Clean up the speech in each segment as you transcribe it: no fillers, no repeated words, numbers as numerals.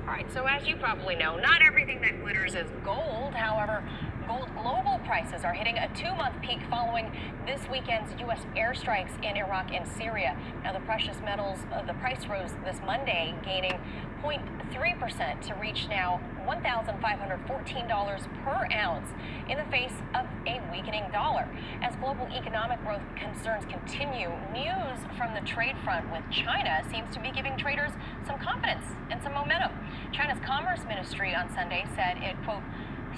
All right, so as you probably know, not everything that glitters is gold. However, gold global prices are hitting a 2-month peak following this weekend's U.S. airstrikes in Iraq and Syria. Now, the precious metals, the price rose this Monday, gaining 0.3% to reach now $1,514 per ounce in the face of a weakening dollar. As global economic growth concerns continue, news from the trade front with China seems to be giving traders some confidence and some momentum. China's Commerce Ministry on Sunday said it, quote,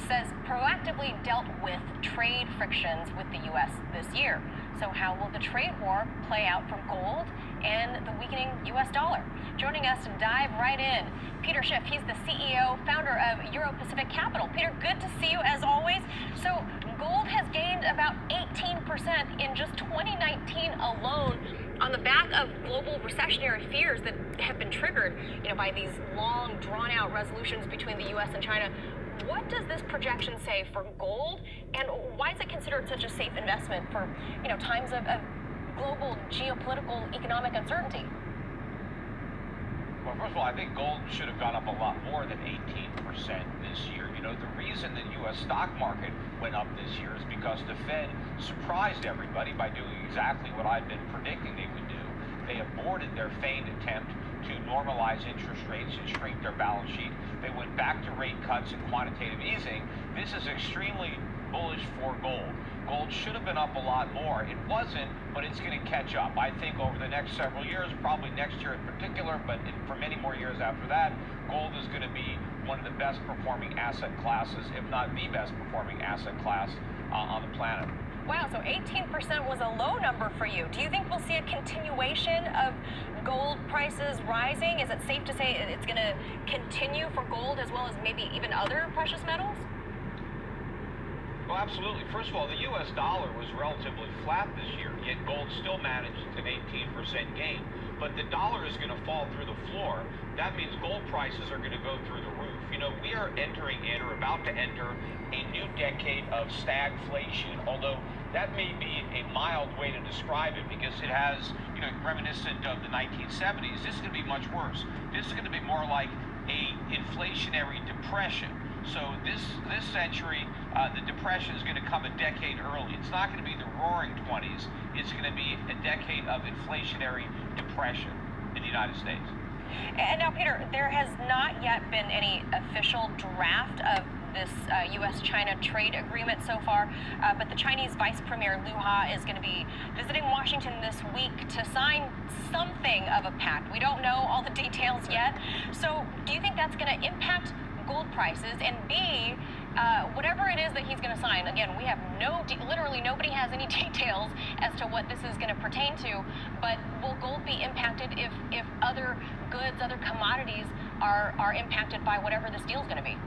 says proactively dealt with trade frictions with the U.S. this year. So how will the trade war play out for gold and the weakening U.S. dollar? Joining us to dive right in, Peter Schiff. He's the CEO, founder of Euro Pacific Capital. Peter, good to see you as always. So gold has gained about 18% in just 2019 alone on the back of global recessionary fears that have been triggered, by these long, drawn-out resolutions between the U.S. and China. What does this projection say for gold, and why is it considered such a safe investment for, times of global geopolitical economic uncertainty? Well, first of all, I think gold should have gone up a lot more than 18% this year. The reason the U.S. stock market went up this year is because the Fed surprised everybody by doing exactly what I've been predicting they would do. They aborted their feigned attempt to normalize interest rates and shrink their balance sheet. They went back to rate cuts and quantitative easing. This is extremely bullish for gold. Gold should have been up a lot more. It wasn't, but it's going to catch up. I think over the next several years, probably next year in particular, but for many more years after that, gold is going to be one of the best performing asset classes, if not the best performing asset class on the planet. Wow, so 18% was a low number for you. Do you think we'll see a continuation of gold prices rising? Is it safe to say it's going to continue for gold as well as maybe even other precious metals? Well, absolutely. First of all, the U.S. dollar was relatively flat this year, yet gold still managed an 18% gain. But the dollar is going to fall through the floor. That means gold prices are going to go through the roof. We are entering in or about to enter a new decade of stagflation, although that may be a mild way to describe it because it has, reminiscent of the 1970s. This is going to be much worse. This is going to be more like a inflationary depression. So this century, the depression is going to come a decade early. It's not going to be the roaring 20s. It's going to be a decade of inflationary depression in the United States. And now, Peter, there has not yet been any official draft of this U.S.-China trade agreement so far, but the Chinese Vice Premier Liu He is going to be visiting Washington this week to sign something of a pact. We don't know all the details yet. So do you think that's going to impact gold prices? And B, whatever it is that he's going to sign, again, we have literally nobody has any details as to what this is going to pertain to, but will gold be impacted if other goods, other commodities are impacted by whatever this deal is going to be?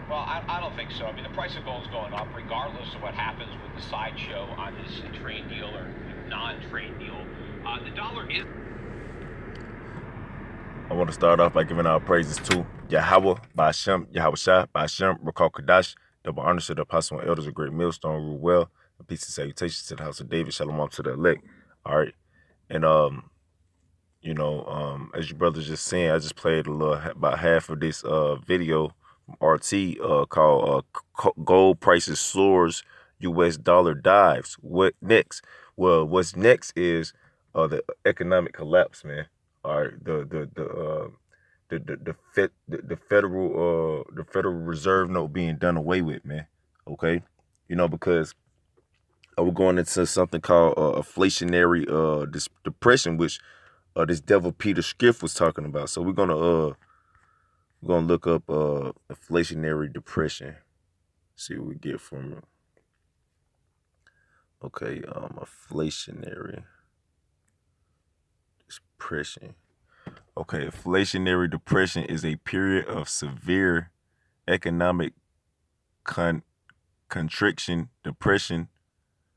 Well, I don't think so. I mean, the price of gold is going up regardless of what happens with the sideshow on this trade deal or non-trade deal. The dollar is... I want to start off by giving our praises to Yahweh, Ba'ashem, Yahushua, Ba'ashem, Rakal Kadash, double honors to the apostle and elders of Great Millstone, rule well, and peace and salutations to the house of David, shalom to the elect. All right. And, as your brother just saying, I just played about half of this video from RT called Gold Prices Soars, U.S. Dollar Dives. What next? Well, what's next is the economic collapse, man. All right, the Federal Reserve note being done away with, man. Okay, because we're going into something called inflationary depression, which this devil Peter Schiff was talking about. So we're gonna look up inflationary depression, see what we get from it. Okay, inflationary depression. Okay, inflationary depression is a period of severe economic contraction, depression,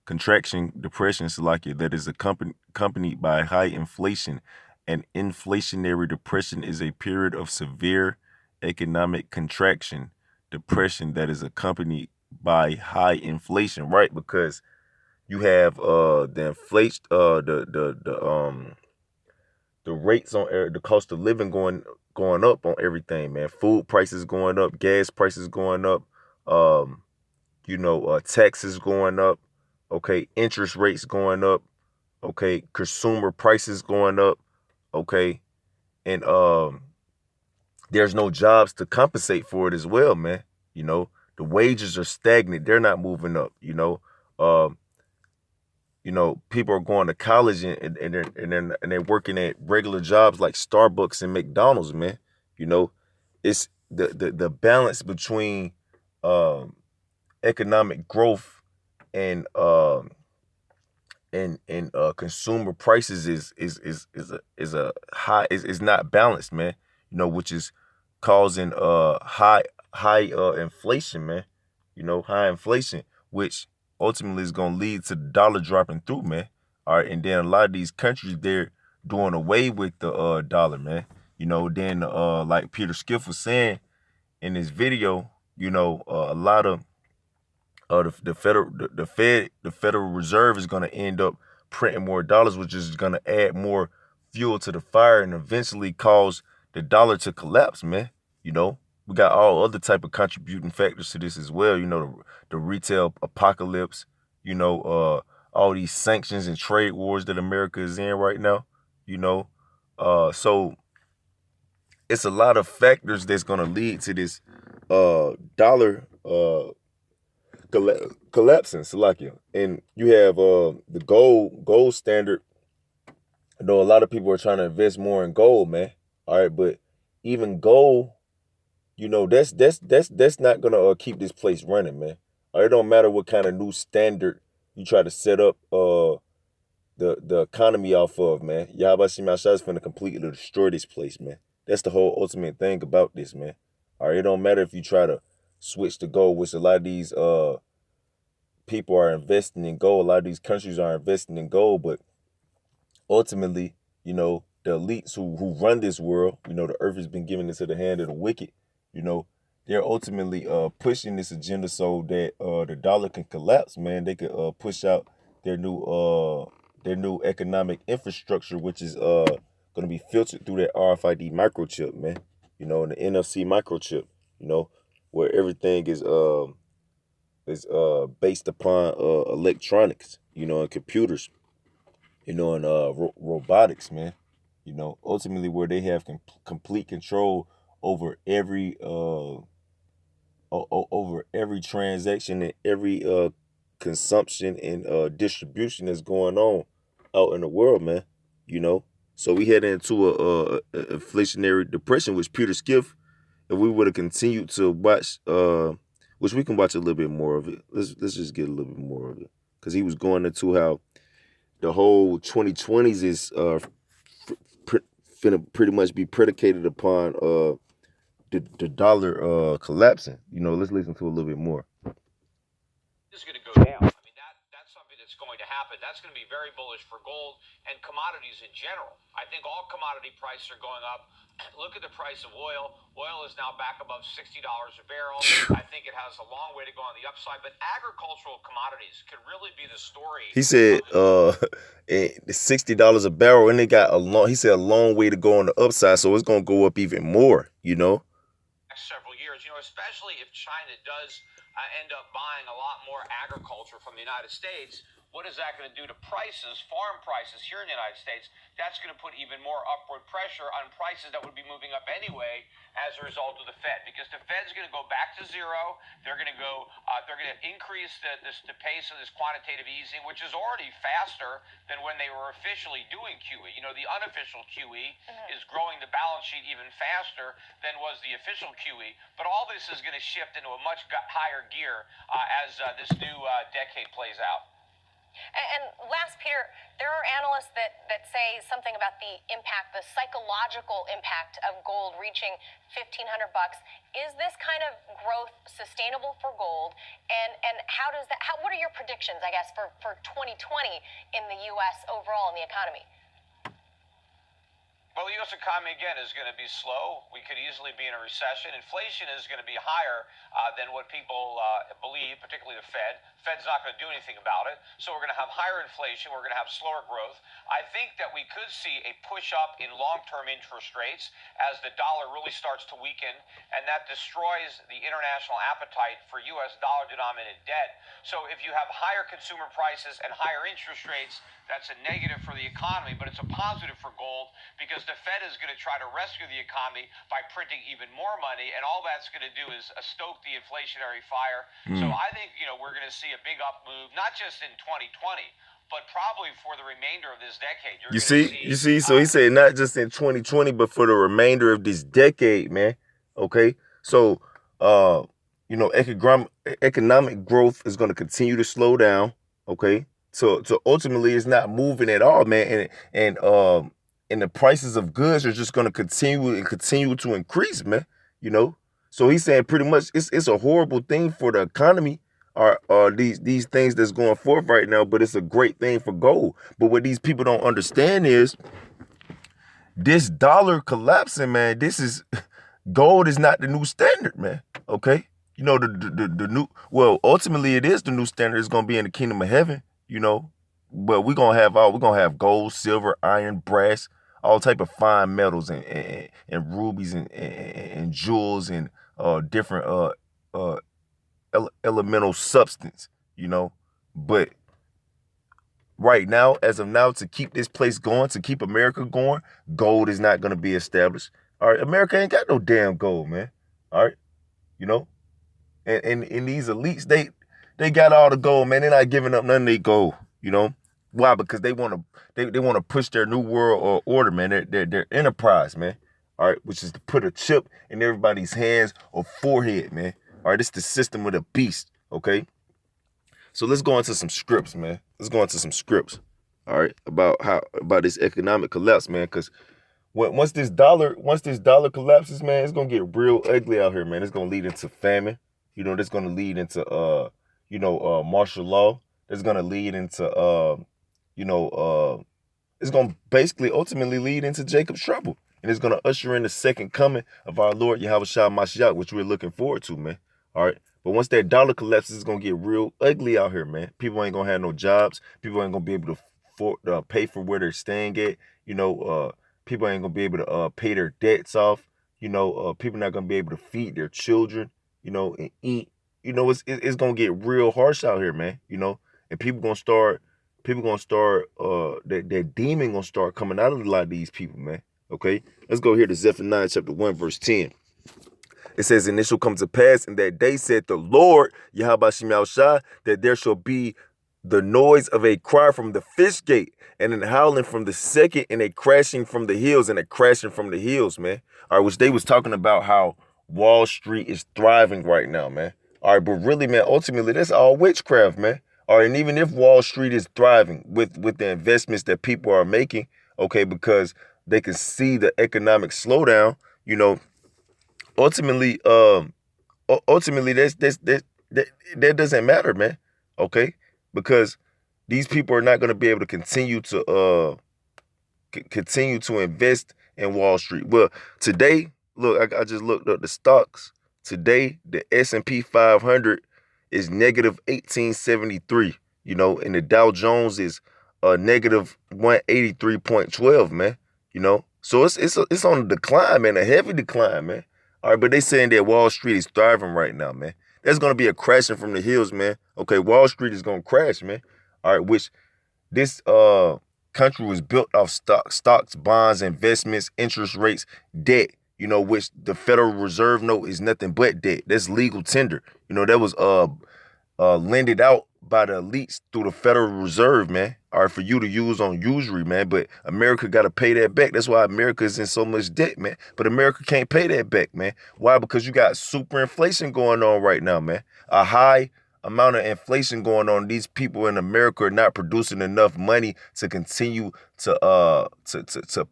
Salakia, that is accompanied by high inflation. An inflationary depression is a period of severe economic contraction, depression that is accompanied by high inflation, right? Because you have the inflation, the rates on the cost of living going up on everything, man. Food prices going up, gas prices going up, taxes going up, okay, interest rates going up, okay, consumer prices going up, okay, and there's no jobs to compensate for it as well, man. The wages are stagnant; they're not moving up. Um, people are going to college and they're working at regular jobs like Starbucks and McDonald's, man. It's the balance between um, economic growth and consumer prices is a high is not balanced, man. Which is causing high inflation, man. High inflation, which ultimately is gonna lead to the dollar dropping through, man. All right, and then a lot of these countries they're doing away with the dollar, man. Then like Peter Schiff was saying in this video, a lot of the Federal Reserve is going to end up printing more dollars, which is going to add more fuel to the fire and eventually cause the dollar to collapse, man. We got all other type of contributing factors to this as well. The retail apocalypse, all these sanctions and trade wars that America is in right now, so it's a lot of factors that's going to lead to this dollar collapsing, Salakia. And you have the gold standard. I know a lot of people are trying to invest more in gold, man. All right, but even gold, that's not gonna keep this place running, man. It don't matter what kind of new standard you try to set up the economy off of, man. Yahweh Mashah is finna completely destroy this place, man. That's the whole ultimate thing about this, man. All right, it don't matter if you try to switch to gold, which a lot of these people are investing in gold. A lot of these countries are investing in gold, but ultimately, the elites who run this world, the earth has been given into the hand of the wicked, they're ultimately pushing this agenda so that the dollar can collapse, man. They could push out their new economic infrastructure, which is going to be filtered through that RFID microchip, man. And the NFC microchip, where everything is based upon electronics, and computers, and robotics, man. Ultimately where they have complete control over every transaction and every consumption and distribution that's going on out in the world, man. So we head into a inflationary depression, which Peter Schiff, if we would have continued to watch, which we can watch a little bit more of it. Let's just get a little bit more of it, because he was going into how the whole 2020s is finna pretty much be predicated upon the dollar collapsing. Let's listen to a little bit more. Is going to go down. I mean, that's something that's going to happen. That's going to be very bullish for gold and commodities in general. I think all commodity prices are going up. Look at the price of oil. Oil is now back above $60 a barrel. I think it has a long way to go on the upside, but agricultural commodities could really be the story. He said $60 a barrel, and he said a long way to go on the upside, so it's gonna go up even more, Next several years, especially if China does end up buying a lot more agriculture from the United States. What is that going to do to prices, farm prices here in the United States? That's going to put even more upward pressure on prices that would be moving up anyway as a result of the Fed, because the Fed's going to go back to zero. They're going to increase the pace of this quantitative easing, which is already faster than when they were officially doing QE. The unofficial QE is growing the balance sheet even faster than was the official QE. But all this is going to shift into a much higher gear as this new decade plays out. And last, Peter, there are analysts that say something about the impact, the psychological impact of gold reaching $1,500. Is this kind of growth sustainable for gold? And what are your predictions, I guess, for 2020 in the U.S. overall in the economy? Well, the U.S. economy, again, is going to be slow. We could easily be in a recession. Inflation is going to be higher than what people believe, particularly the Fed. Fed's not going to do anything about it. So we're going to have higher inflation. We're going to have slower growth. I think that we could see a push up in long-term interest rates as the dollar really starts to weaken, and that destroys the international appetite for U.S. dollar-denominated debt. So if you have higher consumer prices and higher interest rates, that's a negative for the economy, but it's a positive for gold because the Fed is going to try to rescue the economy by printing even more money, and all that's going to do is stoke the inflationary fire. So I think, we're going to see a big up move, not just in 2020, but probably for the remainder of this decade. You see. So he said not just in 2020, but for the remainder of this decade, man. Okay. So, economic growth is going to continue to slow down. Okay. So ultimately, it's not moving at all, man. And the prices of goods are just going to continue to increase, man. So he's saying pretty much it's a horrible thing for the economy. Are these things that's going forth right now, but it's a great thing for gold. But what these people don't understand is this dollar collapsing, man. Gold is not the new standard, man. Okay, the new. Well, ultimately, it is the new standard. It's gonna be in the kingdom of heaven, But we're gonna have gold, silver, iron, brass, all type of fine metals and rubies and jewels and different elemental substance, But right now, as of now, to keep this place going, to keep America going, gold is not gonna be established. All right, America ain't got no damn gold, man. All right, and these elites, they got all the gold, man. They're not giving up none of their gold, Why? Because they want to push their new world order, man. Their enterprise, man. All right, which is to put a chip in everybody's hands or forehead, man. All right, it's the system of the beast. Okay. So let's go into some scripts, man. All right, about this economic collapse, man. Because once this dollar collapses, man, it's gonna get real ugly out here, man. It's gonna lead into famine. That's gonna lead into martial law. That's gonna lead into it's gonna basically ultimately lead into Jacob's trouble, and it's gonna usher in the second coming of our Lord Yahushua Mashiach, which we're looking forward to, man. All right. But once that dollar collapses, it's going to get real ugly out here, man. People ain't going to have no jobs. People ain't going to be able to pay for where they're staying at. People ain't going to be able to pay their debts off. People not going to be able to feed their children, and eat. It's going to get real harsh out here, man. And people going to start, that demon going to start coming out of a lot of these people, man. Okay. Let's go here to Zephaniah chapter 1, verse 10. It says, and it shall come to pass in that day, said the Lord, Yahweh Shai, that there shall be the noise of a cry from the fish gate, and an howling from the second, and a crashing from the hills, man. All right, which they was talking about how Wall Street is thriving right now, man. All right, but really, man, ultimately, that's all witchcraft, man. All right, and even if Wall Street is thriving with the investments that people are making, okay, because they can see the economic slowdown, ultimately, that doesn't matter, man. Okay, because these people are not going to be able to continue to invest in Wall Street. Well, today, look, I just looked up the stocks. Today, the S&P 500 is negative 1873. And the Dow Jones is negative 183.12, man. So it's on a decline, man, a heavy decline, man. All right, but they saying that Wall Street is thriving right now, man. There's going to be a crashing from the hills, man. Okay, Wall Street is going to crash, man. All right, which this country was built off stocks, bonds, investments, interest rates, debt, which the Federal Reserve note is nothing but debt. That's legal tender. That was lended out by the elites through the Federal Reserve, man. All right, for you to use on usury, man. But America got to pay that back. That's why America is in so much debt, man. But America can't pay that back, man. Why? Because you got super inflation going on right now, man. A high amount of inflation going on. These people in America are not producing enough money to continue to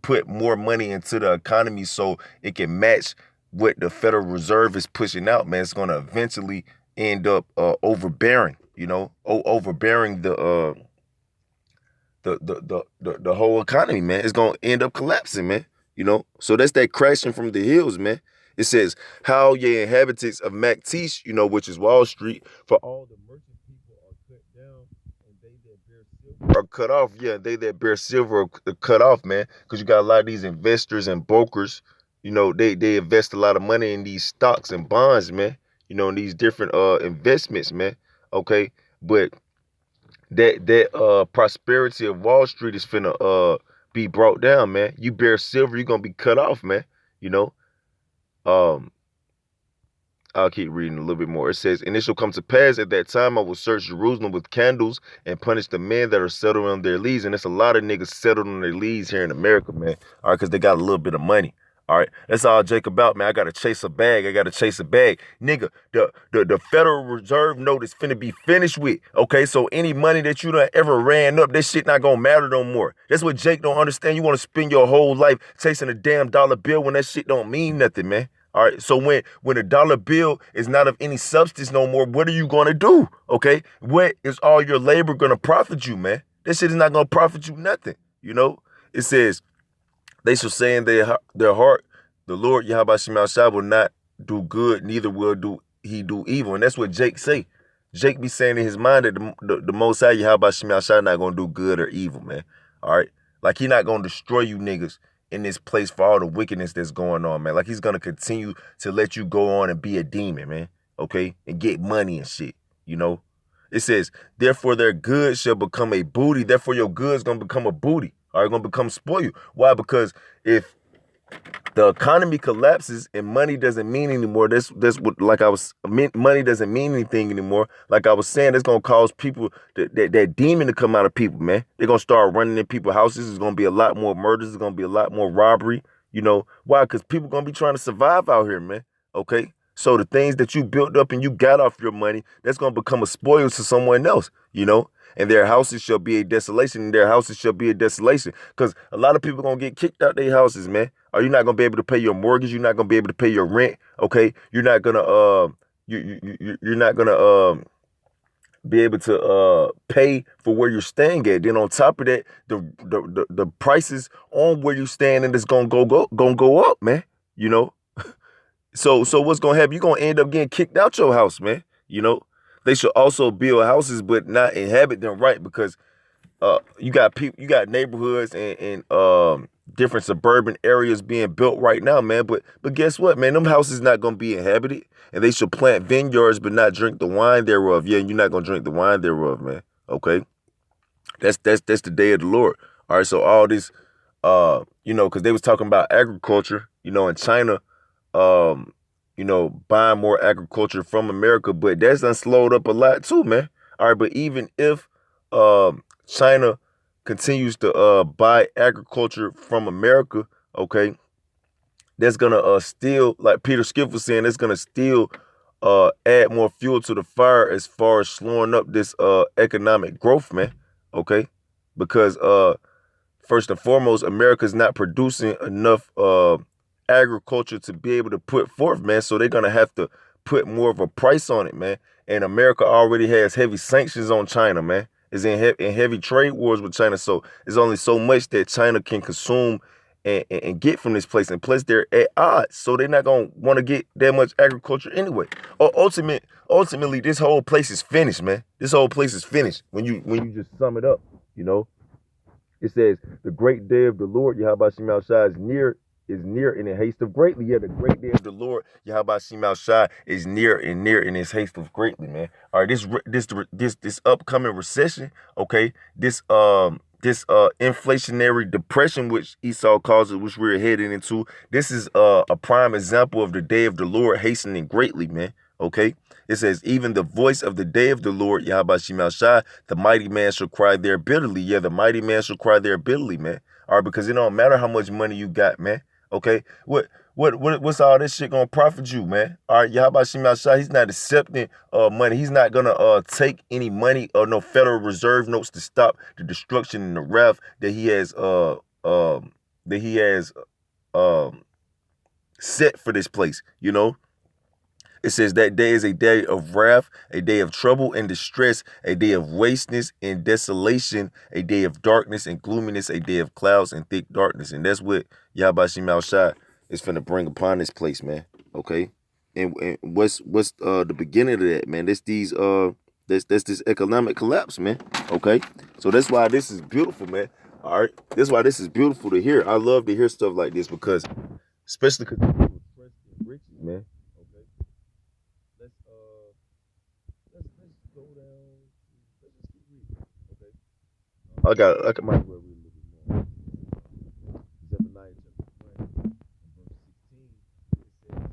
put more money into the economy so it can match what the Federal Reserve is pushing out, man. It's going to eventually end up overbearing, overbearing the whole economy, man. It's going to end up collapsing, man. You know, so that's that crashing from the hills, man. It says, how ye inhabitants of Mactish, you know, which is Wall Street, for all the merchant people are cut down, and they that bear silver are cut off. Yeah, they that bear silver are cut off, man. Because you got a lot of these investors and brokers, you know, they invest a lot of money in these stocks and bonds, man. You know, in these different investments, man. Okay. But that prosperity of Wall Street is finna be brought down, man. You bear silver, you're gonna be cut off, man. You know. Um, I'll keep reading a little bit more. It says, and it shall come to pass at that time I will search Jerusalem with candles and punish the men that are settled on their leads. And there's a lot of niggas settled on their leads here in America, man. All right, because they got a little bit of money. All right, that's all Jake about, man. I gotta chase a bag. I gotta chase a bag, nigga. The Federal Reserve note is finna be finished with. Okay, so any money that you done ever ran up, this shit not gonna matter no more. That's what Jake don't understand. You want to spend your whole life chasing a damn dollar bill when that shit don't mean nothing, man. All right, so when a dollar bill is not of any substance no more, what are you gonna do? Okay, what is all your labor gonna profit you, man? That shit is not gonna profit you nothing. You know, it says they shall say in their heart, the Lord Yahweh Shemel Shah will not do good, neither will he do evil. And that's what Jake say. Jake be saying in his mind that the Most High Yahweh Shemel Shah not gonna do good or evil, man. All right, like he not gonna destroy you niggas in this place for all the wickedness that's going on, man. Like he's gonna continue to let you go on and be a demon, man. Okay, and get money and shit. You know, it says, therefore their goods shall become a booty. Therefore your goods gonna become a booty. Are gonna become spoiled. Why? Because if the economy collapses and money doesn't mean anymore, that's what, like I was, money doesn't mean anything anymore. Like I was saying, it's gonna cause people that demon to come out of people, man. They're gonna start running in people's houses. There's gonna be a lot more murders. There's gonna be a lot more robbery. You know why? Because people gonna be trying to survive out here, man. Okay. So the things that you built up and you got off your money, that's gonna become a spoil to someone else, you know? And their houses shall be a desolation, and their houses shall be a desolation. Because a lot of people gonna get kicked out their houses, man. Are you not gonna be able to pay your mortgage? You're not gonna be able to pay your rent, okay? You're not gonna you're not gonna be able to pay for where you're staying at. Then on top of that, the prices on where you're staying and it's gonna go up, man. You know? So what's gonna happen? You're gonna end up getting kicked out your house, man. You know, they should also build houses but not inhabit them, right? Because you got people, you got neighborhoods and different suburban areas being built right now, man. But guess what, man? Them houses not gonna be inhabited, and they should plant vineyards but not drink the wine thereof. Yeah, you're not gonna drink the wine thereof, man. Okay, that's the day of the Lord. All right, so all this, you know, because they was talking about agriculture, you know, in China. You know, buying more agriculture from America, but that's done slowed up a lot too, man. All right, but even if China continues to buy agriculture from America, okay, that's gonna still, like Peter Schiff was saying, that's gonna still add more fuel to the fire as far as slowing up this economic growth, man. Okay, because first and foremost, America's not producing enough agriculture to be able to put forth, man. So they're gonna have to put more of a price on it, man. And America already has heavy sanctions on China, man. Is in heavy trade wars with China. So there's only so much that China can consume and get from this place. And plus they're at odds, so they're not gonna want to get that much agriculture anyway. Ultimately, this whole place is finished, man. This whole place is finished when you just sum it up. You know, it says the great day of the Lord Yahweh Shemel Shah is near and in haste of greatly. Yeah, the great day of the Lord Yahweh Shemel Shah is near and in his haste of greatly, man. All right, this upcoming recession, okay, this inflationary depression which Esau calls it, which we're heading into, this is a prime example of the day of the Lord hastening greatly, man. Okay, it says, even the voice of the day of the Lord Yahweh Shemel Shah, the mighty man shall cry there bitterly. Yeah, the mighty man shall cry there bitterly, man. All right, because it don't matter how much money you got, man. Okay, what's all this shit gonna profit you, man? All right, Yahweh Shemel Shah, he's not accepting money. He's not gonna take any money or no Federal Reserve notes to stop the destruction and the wrath that he has set for this place, you know. It says that day is a day of wrath, a day of trouble and distress, a day of wasteness and desolation, a day of darkness and gloominess, a day of clouds and thick darkness. And that's what Yahbashim Shai is finna bring upon this place, man. Okay? And what's the beginning of that, man? That's this economic collapse, man. Okay? So that's why this is beautiful, man. All right? That's why this is beautiful to hear. I love to hear stuff like this because, especially because people are oppressed and rich, man. Okay? Let's go down. Let's just keep reading. Okay? I might as well read a little bit more. Zephaniah chapter 1 and verse 16. It says,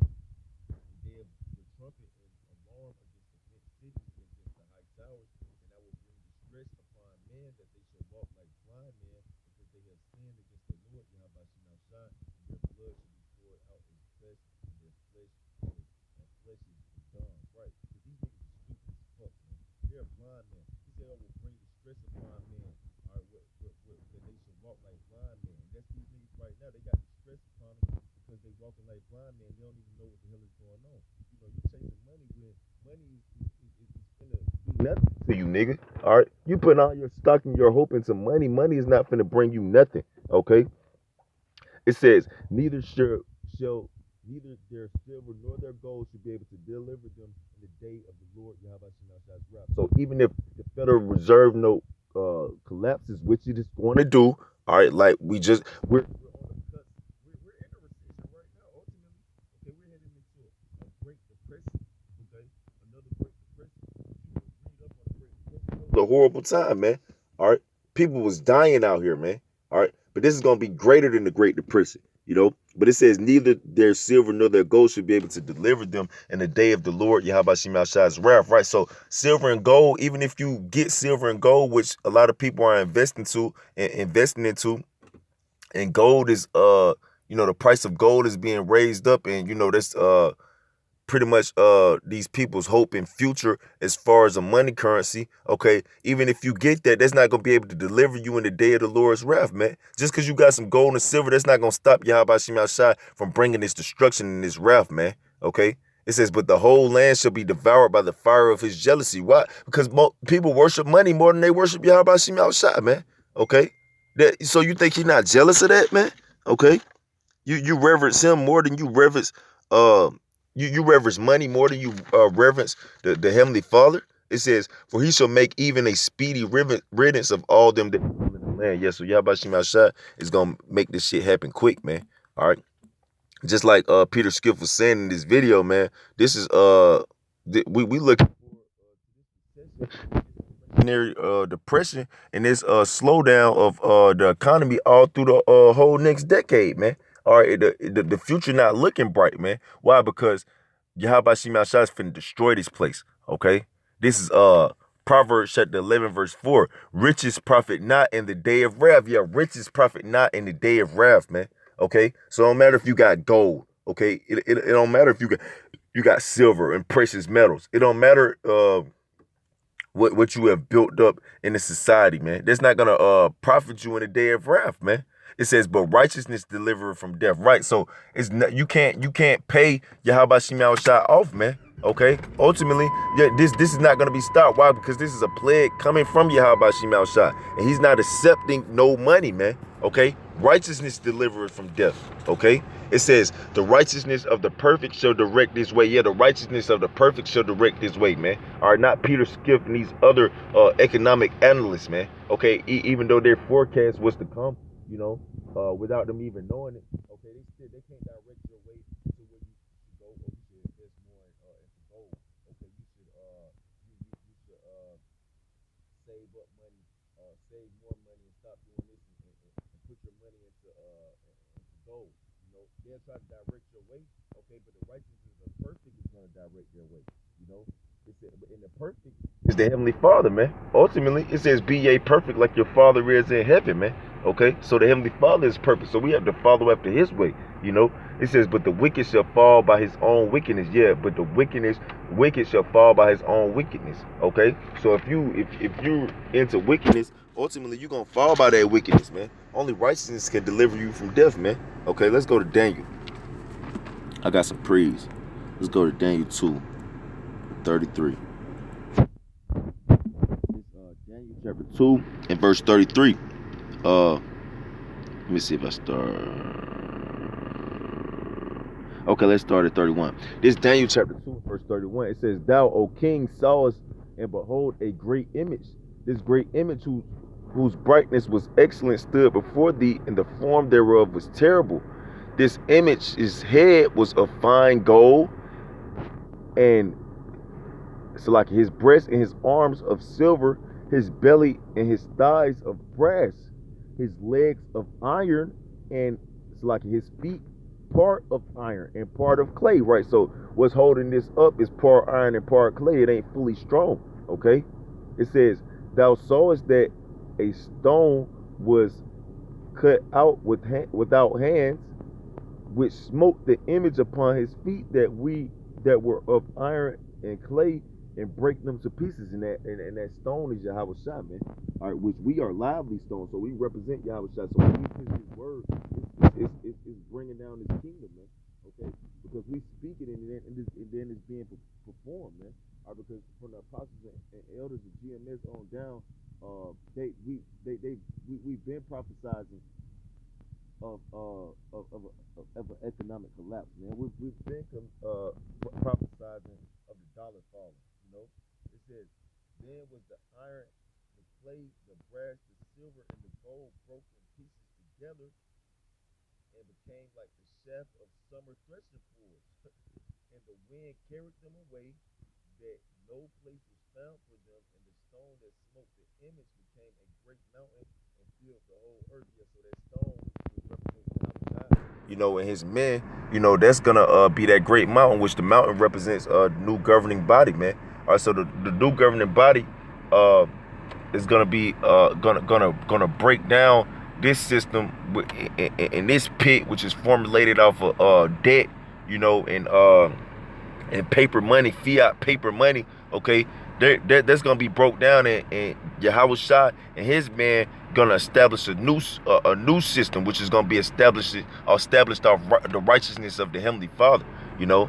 "Then the trumpet and alarm against the fenced cities and against the high towers, and I will bring distress upon men that they shall walk like blind men, because they have sinned against the Lord Yahweh Shai, and their blood shall be poured out as flesh, and their flesh is gone." Right? Because these niggas are stupid as fuck, man. They're blind men. He said, "I will bring distress upon men." All right, that they should walk like blind men. And that's these niggas right now. They got distress upon them because they walking like blind men. They don't even know what the hell is going on. You know, you chasing money when money is finna do nothing to you, nigga. All right, you putting all your stock and your hope into money. Money is not finna bring you nothing. Okay. It says, neither neither their silver nor their gold should be able to deliver them in the day of the Lord Yahweh Shai's wrath. So even if the Federal Reserve note collapses, which it is going to do, all right, like we're on the cusp. We're in a recession right now. Ultimately, okay, we're heading into a Great Depression. Okay, another Great Depression. You read up on the Great Depression. It was a horrible time, man. All right, people was dying out here, man. All right, but this is gonna be greater than the Great Depression. You know, but it says neither their silver nor their gold should be able to deliver them in the day of the Lord Yahweh Shai's wrath, right? So silver and gold, even if you get silver and gold, which a lot of people are investing into, and gold is the price of gold is being raised up, and that's pretty much these people's hope and future as far as a money currency. Okay, even if you get that, that's not gonna be able to deliver you in the day of the Lord's wrath, man. Just because you got some gold and silver, that's not gonna stop Yahweh Shai from bringing this destruction and this wrath, man. Okay, it says, but the whole land shall be devoured by the fire of his jealousy. Why? Because people worship money more than they worship Yahweh Shai, man. Okay, so you think he's not jealous of that, man? Okay, you reverence him more than you reverence you reverence money more than you reverence the Heavenly Father. It says, for he shall make even a speedy riddance of all them that live in the land. Yes, so Yahweh Shai is going to make this shit happen quick, man. All right. Just like Peter Skiff was saying in this video, man, this is, we looking for depression and this slowdown of the economy all through the whole next decade, man. All right, the future not looking bright, man. Why? Because Yahweh Shai is finna destroy this place. Okay, this is Proverbs chapter 11 verse 4. Riches profit not in the day of wrath. Yeah, riches profit not in the day of wrath, man. Okay, so it don't matter if you got gold. Okay, it don't matter if you got silver and precious metals. It don't matter what you have built up in the society, man. That's not gonna profit you in the day of wrath, man. It says, but righteousness deliverer from death. Right. So it's not, you can't pay Yahweh Shai off, man. Okay. Ultimately, yeah, this is not gonna be stopped. Why? Because this is a plague coming from Yahweh Shai. And he's not accepting no money, man. Okay. Righteousness deliverers from death. Okay. It says, the righteousness of the perfect shall direct this way. Yeah, the righteousness of the perfect shall direct this way, man. All right, not Peter Skiff and these other economic analysts, man. Okay, even though their forecast was to come, without them even knowing it. Okay, they can't direct your way to where you should go, or you should invest more into gold. Okay, you should save up money, save more money, and stop doing this and put your money into gold. They'll try to direct your way. Okay, but the righteousness of the perfect is going to direct their way. In the perfect is the Heavenly Father, man. Ultimately, it says, be ye perfect like your Father is in heaven, man. Okay, so the Heavenly Father is perfect, so we have to follow after his way. It says, but the wicked shall fall by his own wickedness. Yeah, but the wicked shall fall by his own wickedness. Okay, so if you're into wickedness, ultimately you're gonna fall by that wickedness, man. Only righteousness can deliver you from death, man. Okay, let's go to Daniel. I got some praise. Let's go to Daniel 2:33. Daniel chapter 2 and verse 33. Let me see if I start. Okay, let's start at 31. This Daniel chapter 2, verse 31. It says, Thou, O king, sawest, and behold, a great image. This great image whose brightness was excellent stood before thee, and the form thereof was terrible. This image, his head was of fine gold, and so like his breast and his arms of silver, his belly and his thighs of brass, his legs of iron, and so like his feet part of iron and part of clay, right? So what's holding this up is part iron and part clay. It ain't fully strong, okay? It says, Thou sawest that a stone was cut out without hands, which smote the image upon his feet that were of iron and clay, and break them to pieces. And that stone is Yahweh Shai, man. All right, which we are lively stones, so we represent Yahweh Shai. So when we preach His word, it's bringing down His kingdom, man. Okay, because we speak it and then it's being performed, man. All right, because from the apostles and elders of GMS on down, we've been prophesizing of an economic collapse, man. We've been prophesizing of the dollar falling. You know, it says, then was the iron, the clay, the brass, the silver, and the gold broken pieces together, and became like the shaft of summer threshing floors. And the wind carried them away, that no place was found for them, and the stone that smote the image became a great mountain and filled the whole earth. Yeah, so that stone was representing outside. You know, and his men, you know, that's gonna be that great mountain, which the mountain represents a new governing body, man. All right, so the new governing body is gonna be gonna break down this system in this pit, which is formulated off of debt, you know, and paper money, fiat paper money. Okay, that's gonna be broke down, and Yahweh Shai and his man gonna establish a new system, which is gonna be established off the righteousness of the Heavenly Father. You know,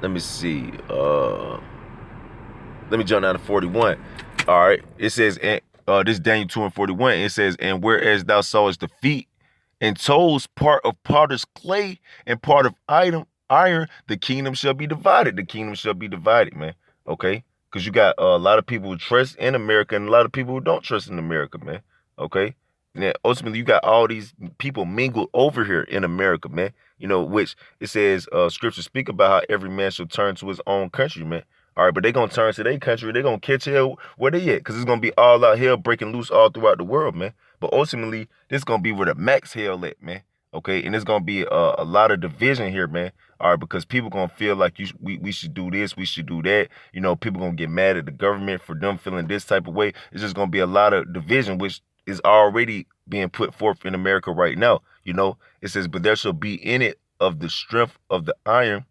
let me see. Let me jump down to 41. All right, it says, and this Daniel 2 and 41. It says, and whereas thou sawest the feet and toes, part of potter's clay and part of iron, the kingdom shall be divided. The kingdom shall be divided, man. Okay, because you got a lot of people who trust in America and a lot of people who don't trust in America, man. Okay, and then ultimately you got all these people mingled over here in America, man. You know, which it says scripture speak about how every man shall turn to his own country, man. All right, but they're going to turn to their country. They're going to catch hell where they at, because it's going to be all out hell breaking loose all throughout the world, man. But ultimately, this is going to be where the max hell at, man. Okay, and it's going to be a lot of division here, man. All right, because people going to feel like we should do this, we should do that. You know, people going to get mad at the government for them feeling this type of way. It's just going to be a lot of division, which is already being put forth in America right now. You know, it says, but there shall be in it of the strength of the iron,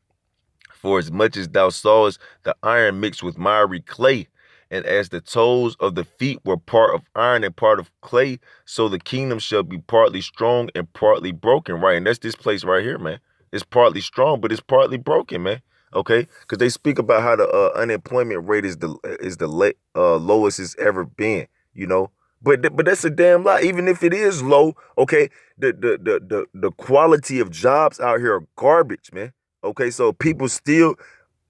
for as much as thou sawest the iron mixed with miry clay, and as the toes of the feet were part of iron and part of clay, so the kingdom shall be partly strong and partly broken, right? And that's this place right here, man. It's partly strong, but it's partly broken, man. Okay, because they speak about how the unemployment rate is the lowest it's ever been, you know. But that's a damn lie. Even if it is low, okay, the quality of jobs out here are garbage, man. Okay, so people still,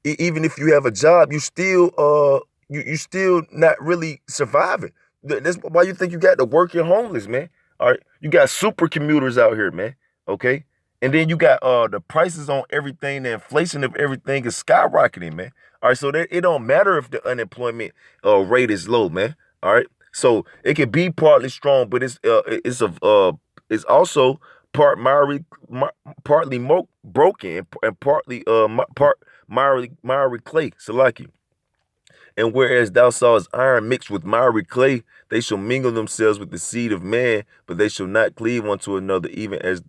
even if you have a job, you still not really surviving. That's why you think you got the working homeless, man. All right, you got super commuters out here, man. Okay, and then you got the prices on everything, the inflation of everything is skyrocketing, man. All right, so that it don't matter if the unemployment rate is low, man. All right, so it can be partly strong, but it's also partly broken, and partly miry clay, Salaki. And whereas thou sawest iron mixed with miry clay, they shall mingle themselves with the seed of man, but they shall not cleave one to another, even as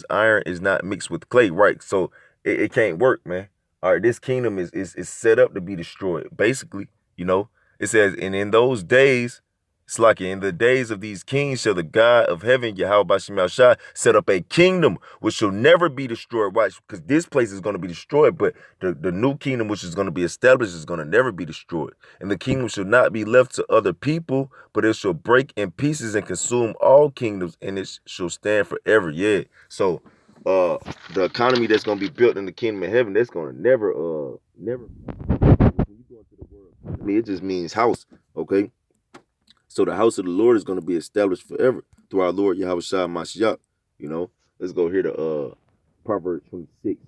iron is not mixed with clay. Right. So it can't work, man. All right, this kingdom is set up to be destroyed. Basically, you know, it says, and in those days It's like in the days of these kings shall the God of heaven, Yahweh Bashim Shai, set up a kingdom which shall never be destroyed. Right? Because this place is going to be destroyed, but the new kingdom which is going to be established is going to never be destroyed. And the kingdom shall not be left to other people, but it shall break in pieces and consume all kingdoms, and it shall stand forever. Yeah. So the economy that's going to be built in the kingdom of heaven, that's going to never. When you go into the word, I mean, it just means house. Okay. So the house of the Lord is going to be established forever through our Lord Yahweh Shai Mashiach. You know, let's go here to Proverbs 26.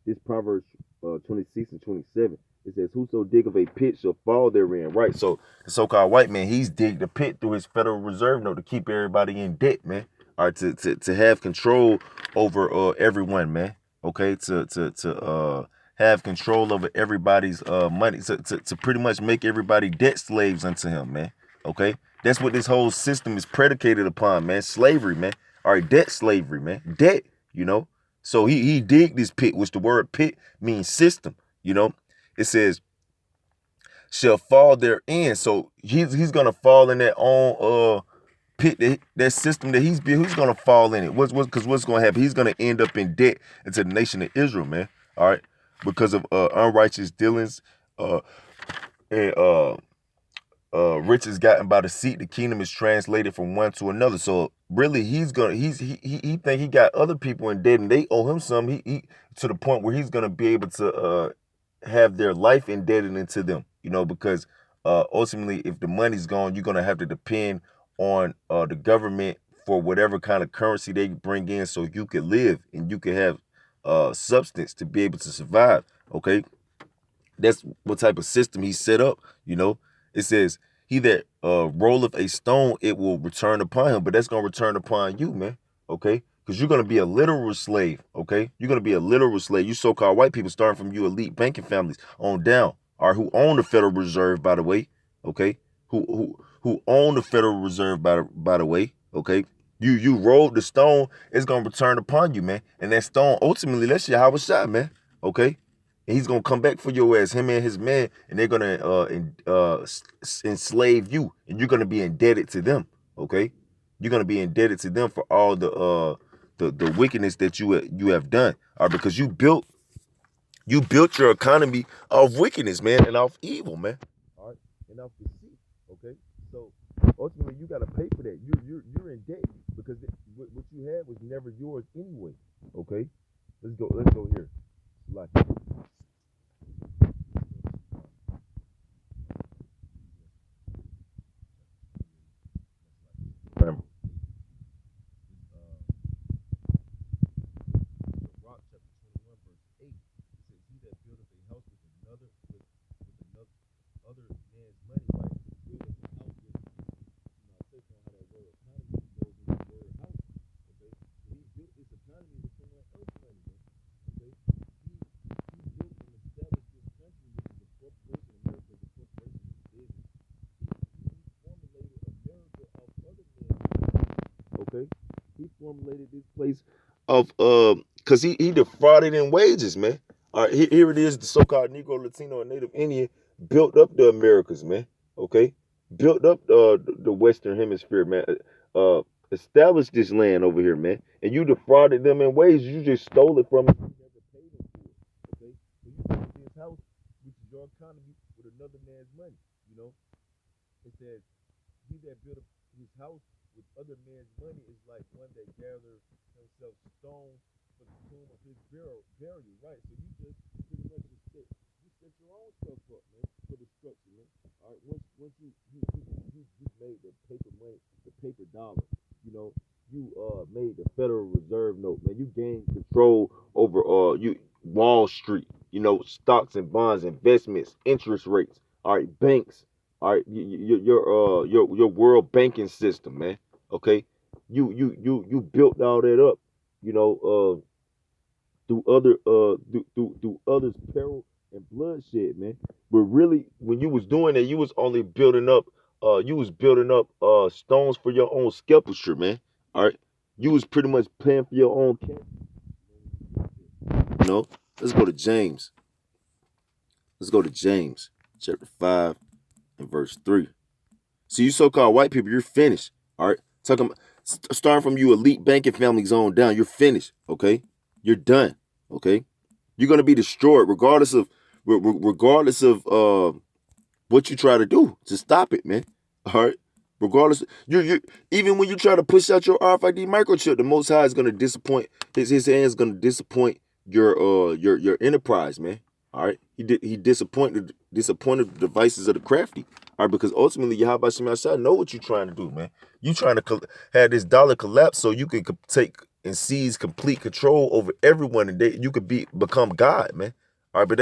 This Proverbs 26 and 27. It says, "Whoso diggeth a pit shall fall therein." Right. So the so-called white man, he's digged a pit through his Federal Reserve note to keep everybody in debt, man. All right, to have control over everyone, man. Okay, to have control over everybody's money, to pretty much make everybody debt slaves unto him, man. Okay. That's what this whole system is predicated upon, man. Slavery, man. All right, debt slavery, man. Debt, you know. So he digged this pit, which the word pit means system, you know. It says, shall fall therein. So he's gonna fall in that own pit, that system that he's built. Who's gonna fall in it? Because what's gonna happen? He's gonna end up in debt into the nation of Israel, man. All right, because of unrighteous dealings, and riches gotten by deceit. The kingdom is translated from one to another. So really, he think he got other people in debt and they owe him some. He to the point where he's gonna be able to have their life indebted into them. You know, because ultimately, if the money's gone, you're gonna have to depend on the government for whatever kind of currency they bring in, so you could live and you could have substance to be able to survive. Okay, that's what type of system he set up. You know, it says, "He that rolleth a stone, it will return upon him." But that's gonna return upon you, man. Okay, because you're gonna be a literal slave. Okay, you're gonna be a literal slave. You so-called white people, starting from you elite banking families on down, or who own the Federal Reserve, by the way. Okay, who own the Federal Reserve, by the way. Okay. You rolled the stone, it's gonna return upon you, man. And that stone, ultimately, that's your Howard shot, man. Okay. And he's gonna come back for your ass, him and his man, and they're gonna enslave you, and you're gonna be indebted to them. Okay, you're gonna be indebted to them for all the wickedness that you have done, because you built your economy off wickedness, man, and off evil, man. All right, and off deceit. Okay, so ultimately you gotta pay for that. You're in debt because what you had was never yours anyway. Okay, let's go here. Like. Remember. Rock chapter 21 verse 8. It says, "He that buildeth a house with another other man's money," right? Buildeth a house with, I say on how that word economy goes in the word house. Okay, so he built this economy with someone else's money, man. Okay, he built and established this country, which is a corporation. America is a corporation, is business. He formulated America of other men's money. Okay, he formulated this place of because he defrauded in wages, man. All right, here it is. The so-called Negro, Latino, and Native Indian built up the Americas, man. Okay, built up the Western Hemisphere, man. Established this land over here, man. And you defrauded them in wages. You just stole it from them. You never paid them for it. Okay, so you built this house, which is your economy, with another man's money. You know, it says, "He that built his house with other man's money is like one that gathers himself stone for the tomb of his burial." Right? So you just pretty much set your own stuff up, man, for destruction, man. All right, once you made the paper money, the paper dollar, you know, you made the Federal Reserve note, man. You gained control over Wall Street, you know, stocks and bonds, investments, interest rates. All right, banks. All right, your world banking system, man. Okay, you built all that up, you know, through others' peril and bloodshed, man. But really, when you was doing that, you was only building up stones for your own sepulture, man. All right, you was pretty much paying for your own camp. You know, let's go to James. Let's go to James chapter 5 and verse 3. So you so-called white people, you're finished. All right. Starting from you elite banking families on down, you're finished. Okay. You're done. Okay. You're gonna be destroyed regardless of what you try to do to stop it, man. All right. Regardless, you even when you try to push out your RFID microchip, the Most High is gonna disappoint. His hand is gonna disappoint your enterprise, man. All right. He disappointed the devices of the crafty. All right, because ultimately Yahweh Shem Yahshua know what you're trying to do, man. You trying to have this dollar collapse so you can take and seize complete control over everyone, and you could become God, man. All right, but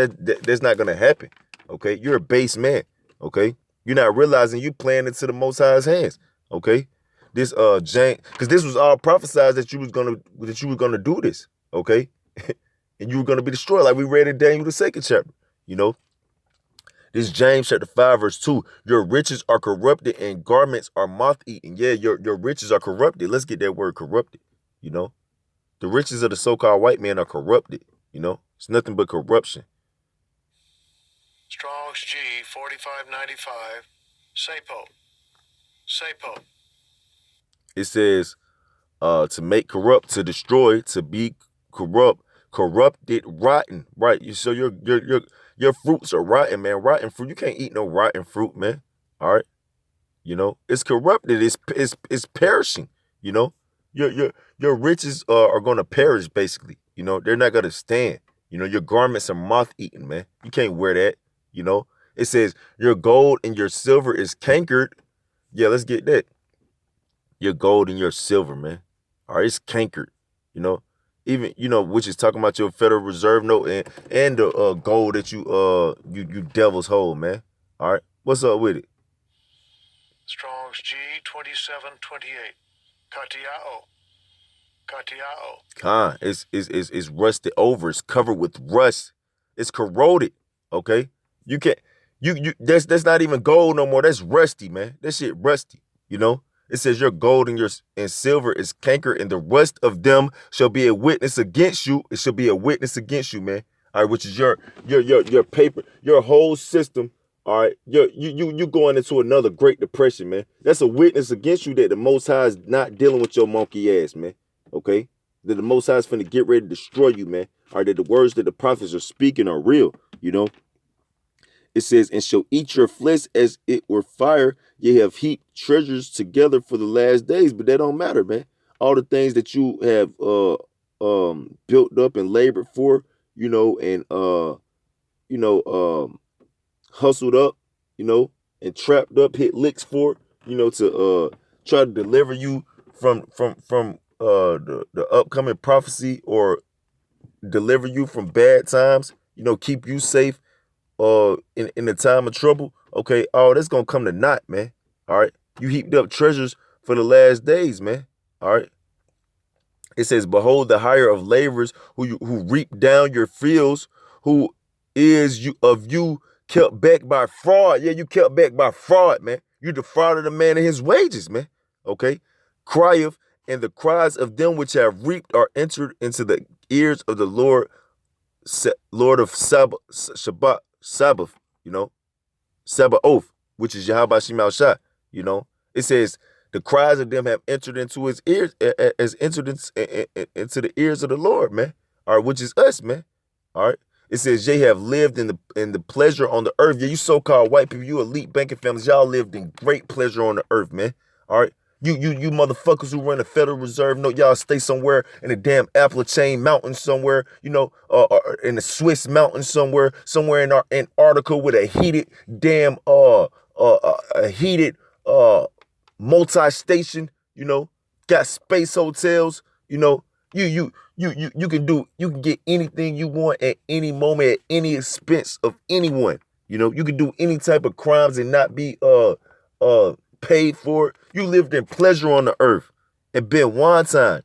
that's not gonna happen. Okay, you're a base man. Okay, you're not realizing you playing into the Most High's hands. Okay, this James, because this was all prophesied that you were gonna do this. Okay, and you were gonna be destroyed, like we read in Daniel the 2nd chapter. You know. This James chapter 5 verse 2. Your riches are corrupted and garments are moth-eaten. Yeah, your riches are corrupted. Let's get that word corrupted. You know, the riches of the so-called white man are corrupted. You know, it's nothing but corruption. Strong's G 4595. Sapo. It says to make corrupt, to destroy, to be corrupt, corrupted, rotten. Right. So your fruits are rotten, man. Rotten fruit. You can't eat no rotten fruit, man. All right. You know, it's corrupted. It's perishing. You know, your riches are going to perish, basically. You know, they're not going to stand. You know, your garments are moth-eaten, man. You can't wear that. You know, it says your gold and your silver is cankered. Yeah, let's get that. Your gold and your silver, man. All right, it's cankered. You know, even, you know, which is talking about your Federal Reserve note and the gold that you devils hold, man. All right, what's up with it? Strong's G 2728. Katiao. It's rusted over. It's covered with rust. It's corroded. Okay, you can't. That's not even gold no more. That's rusty, man. That shit rusty. You know. It says your gold and silver is cankered, and the rust of them shall be a witness against you. It shall be a witness against you, man. All right, which is your paper, your whole system. All right, you going into another Great Depression, man. That's a witness against you that the Most High is not dealing with your monkey ass, man. Okay, that the Most High is finna get ready to destroy you, man. All right, that the words that the prophets are speaking are real. You know. It says, and shall eat your flesh as it were fire. Ye have heaped treasures together for the last days. But that don't matter, man. All the things that you have built up and labored for, you know, and hustled up, you know, and trapped up, hit licks for, you know, to try to deliver you from the upcoming prophecy, or deliver you from bad times, you know, keep you safe in the time of trouble. Okay, oh, that's gonna come to naught, man. All right, you heaped up treasures for the last days, man. All right, it says, behold the hire of laborers who reap down your fields, who is you kept back by fraud. Yeah, you kept back by fraud, man. You defrauded a man of his wages, man. Okay, crieth, and the cries of them which have reaped are entered into the ears of the Lord of Sabbath, you know, Sabaoth, which is Yahweh Shem Yahshua, you know. It says the cries of them have entered into his ears, as entered into the ears of the Lord, man. All right, which is us, man. All right. It says, ye have lived in the pleasure on the earth. Yeah, you so-called white people, you elite banking families, y'all lived in great pleasure on the earth, man. All right. You motherfuckers who run the Federal Reserve note, y'all stay somewhere in the damn Appalachian Mountains somewhere, you know, in the Swiss mountains somewhere in Antarctica with a heated damn multi-station, you know, got space hotels, you know, you can get anything you want at any moment at any expense of anyone. You know, you can do any type of crimes and not be paid for it. You lived in pleasure on the earth and been wonton.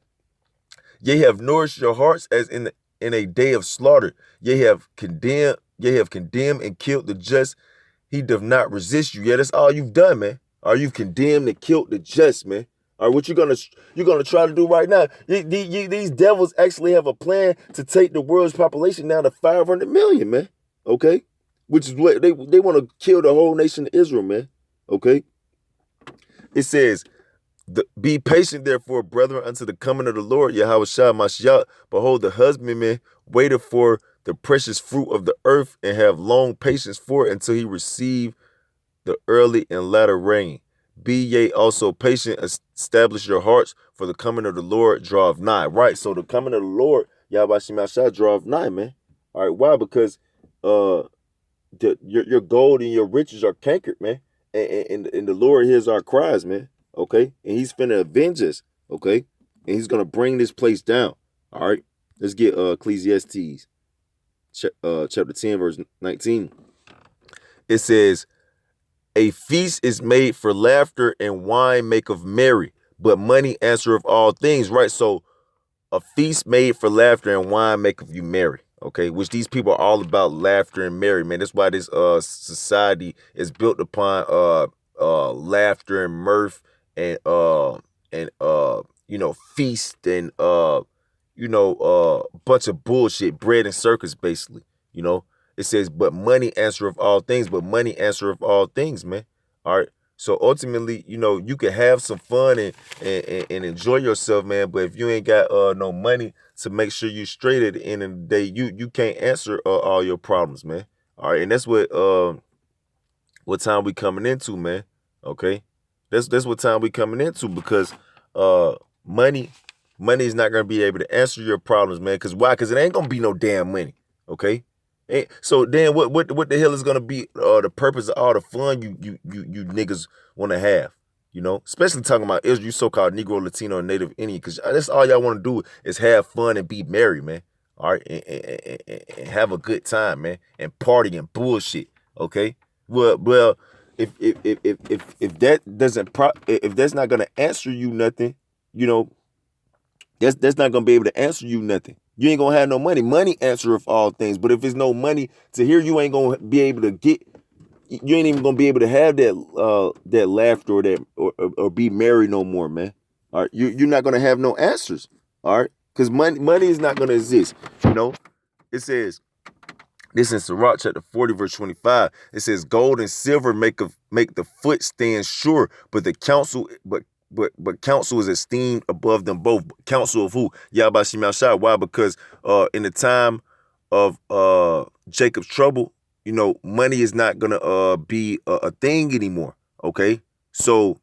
Ye have nourished your hearts as in a day of slaughter. Ye have condemned and killed the just. He doth not resist you. Yeah, that's all you've done, man. Or you've condemned and killed the just, man. All right, what you're gonna try to do right now? These devils actually have a plan to take the world's population down to 500 million, man. Okay, which is what they want to kill the whole nation of Israel, man. Okay. It says, be patient, therefore, brethren, unto the coming of the Lord, Yahweh Shah Mashiach. Behold, the husbandman waited for the precious fruit of the earth and have long patience for it until he receive the early and latter rain. Be ye also patient, establish your hearts, for the coming of the Lord draweth nigh. Right, so the coming of the Lord, Yahweh Shah draweth nigh, man. All right, why? Because your gold and your riches are cankered, man. And the Lord hears our cries, man. Okay? And he's finna avenge us, okay? And he's gonna bring this place down. All right. Let's get Ecclesiastes chapter 10, verse 19. It says, a feast is made for laughter, and wine maketh merry, but money answereth all things. Right? So a feast made for laughter and wine maketh you merry. Okay, which these people are all about laughter and merry, man. That's why this society is built upon laughter and mirth and feast and bunch of bullshit, bread and circus, basically. It says, but money answereth all things, man. All right. So ultimately, you can have some fun and enjoy yourself, man. But if you ain't got no money to make sure you straight at the end of the day, you can't answer all your problems, man. All right, and that's what time we coming into, man. Okay, that's what time we coming into, because money is not gonna be able to answer your problems, man. Cause why? Cause it ain't gonna be no damn money. Okay. So then what the hell is gonna be the purpose of all the fun you niggas wanna have? Especially talking about Israel, you so-called Negro, Latino, and Native Indian, because that's all y'all want to do is have fun and be merry, man. All right, and have a good time, man, and party and bullshit. Okay, well, if that doesn't if that's not gonna answer you nothing, that's not gonna be able to answer you nothing. You ain't gonna have no money. Money answereth all things. But if there's no money to hear, you ain't gonna be able to get. You ain't even gonna be able to have that laughter or be merry no more, man. All right, you're not gonna have no answers. All right, because money is not gonna exist. It says this in Sirach chapter 40 verse 25. It says, gold and silver make the foot stand sure, but the counsel but counsel is esteemed above them both. Counsel of who? Yahweh Shema Shah. Why? Because in the time of Jacob's trouble, money is not gonna be a thing anymore. Okay, so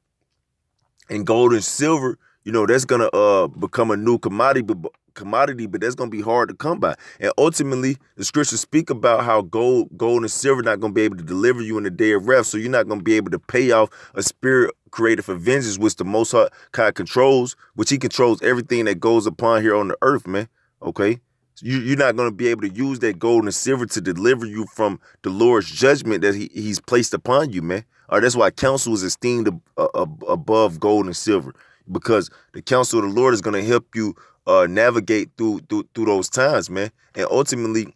and gold and silver, that's gonna become a new commodity, but that's gonna be hard to come by. And ultimately, the scriptures speak about how gold and silver not gonna be able to deliver you in the day of wrath. So you're not gonna be able to pay off a spirit created for vengeance, which the Most High controls, which He controls everything that goes upon here on the earth, man. Okay. You're not going to be able to use that gold and silver to deliver you from the Lord's judgment that He's placed upon you, man. That's why counsel is esteemed above gold and silver, because the counsel of the Lord is going to help you navigate through those times, man. And ultimately,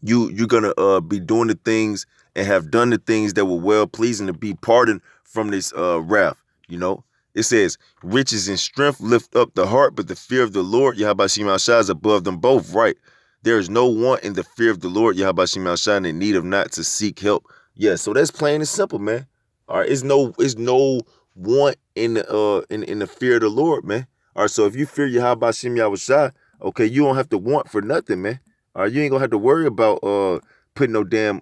you're going to be doing the things and have done the things that were well pleasing to be pardoned from this wrath. It says, riches and strength lift up the heart, but the fear of the Lord, Yahweh Shema Shah, is above them both. Right. There is no want in the fear of the Lord, Yahweh Shema Shah, in need of not to seek help. Yeah, so that's plain and simple, man. All right, it's no want in the fear of the Lord, man. All right, so if you fear Yahweh Shema Shah, okay, you don't have to want for nothing, man. All right, you ain't gonna have to worry about putting no damn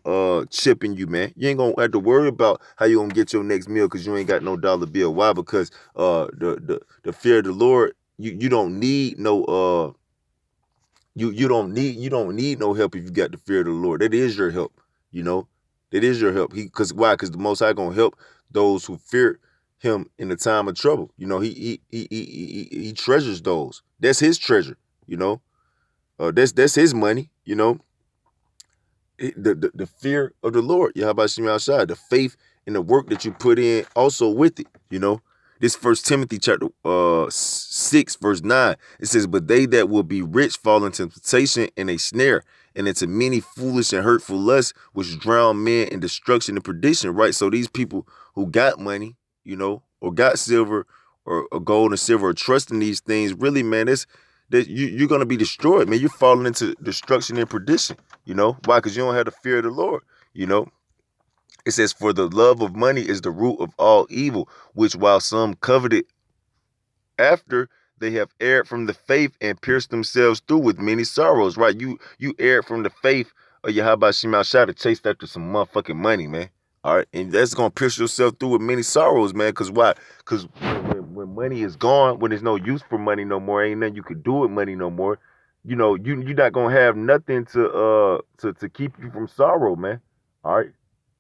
chip in you, man. You ain't gonna have to worry about how you gonna get your next meal because you ain't got no dollar bill. Why? Because the fear of the Lord, you don't need no you don't need no help if you got the fear of the Lord. That is your help, That is your help. Why? Because the Most High gonna help those who fear Him in the time of trouble. He treasures those. That's His treasure. That's His money. The fear of the Lord, Yahweh Shema Shah, the faith in the work that you put in also with it, This 1 Timothy chapter 6 verse 9, it says, but they that will be rich fall into temptation and a snare, and into many foolish and hurtful lusts, which drown men in destruction and perdition, right? So these people who got money, or got silver or gold and silver, or trust in these things, really, man, you're going to be destroyed, man. You're falling into destruction and perdition. Why? Because you don't have the fear of the Lord, It says, for the love of money is the root of all evil, which while some coveted after, they have erred from the faith and pierced themselves through with many sorrows. Right? You erred from the faith of Yahweh Shema Shah to chase after some motherfucking money, man. All right, and that's gonna pierce yourself through with many sorrows, man. Cause why? Cause when money is gone, when there's no use for money no more, ain't nothing you can do with money no more. You know, you're not gonna have nothing to keep you from sorrow, man. All right.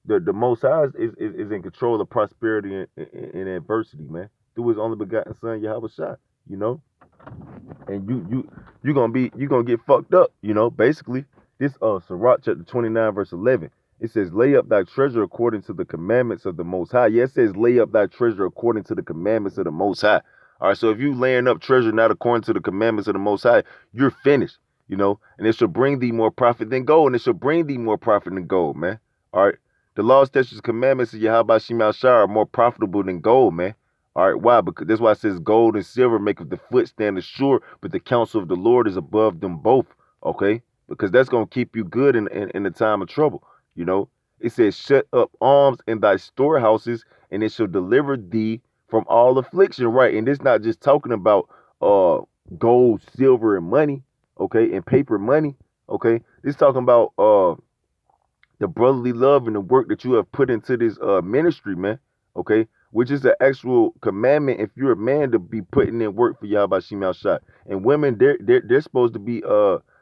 The Most High is in control of prosperity and adversity, man. Through His only begotten Son, Yahweh Shai, you know. And you gonna get fucked up, you know. Basically, this Sirach chapter 29 verse 11. It says, "Lay up thy treasure according to the commandments of the Most High." Yeah, it says, "Lay up thy treasure according to the commandments of the Most High." All right, so if you laying up treasure not according to the commandments of the Most High, you're finished, you know. And it shall bring thee more profit than gold, and it shall bring thee more profit than gold, man. All right. The laws, statutes, commandments of Yahweh Shema Shah are more profitable than gold, man. All right, why? Because that's why it says gold and silver maketh the foot stand assured, but the counsel of the Lord is above them both. Okay, because that's gonna keep you good in the time of trouble. You know, it says, "Shut up alms in thy storehouses, and it shall deliver thee from all affliction." Right, and it's not just talking about gold, silver, and money. Okay, and paper money. Okay, it's talking about the brotherly love and the work that you have put into this ministry, man. Okay, which is an actual commandment if you're a man to be putting in work for Yahweh Shema Shai. And women, they're supposed to be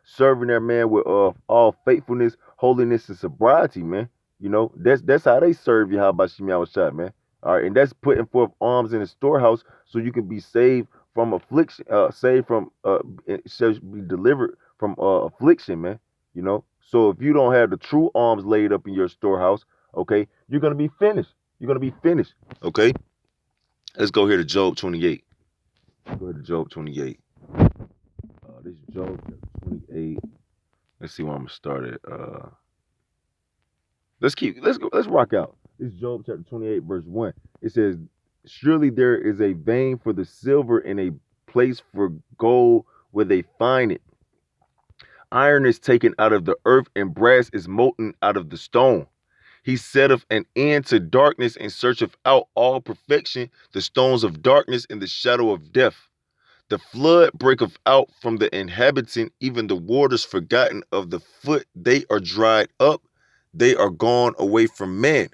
serving their man with all faithfulness, holiness, and sobriety, man. You know, that's how they serve Yahweh Shema Shai, man. All right, and that's putting forth arms in the storehouse so you can be saved from affliction, saved from it shall be delivered from affliction, man. You know, so if you don't have the true arms laid up in your storehouse, okay, you're gonna be finished. You're gonna be finished. Okay. Let's go here to Job 28. Go ahead to Job 28. This is Job 28. Let's see where I'm gonna start at. Let's rock out. This is Job chapter 28, verse 1. It says, "Surely there is a vein for the silver and a place for gold where they find it. Iron is taken out of the earth, and brass is molten out of the stone. He setteth an end to darkness, and searcheth out all perfection, the stones of darkness and the shadow of death. The flood breaketh out from the inhabitant, even the waters forgotten of the foot. They are dried up, they are gone away from man.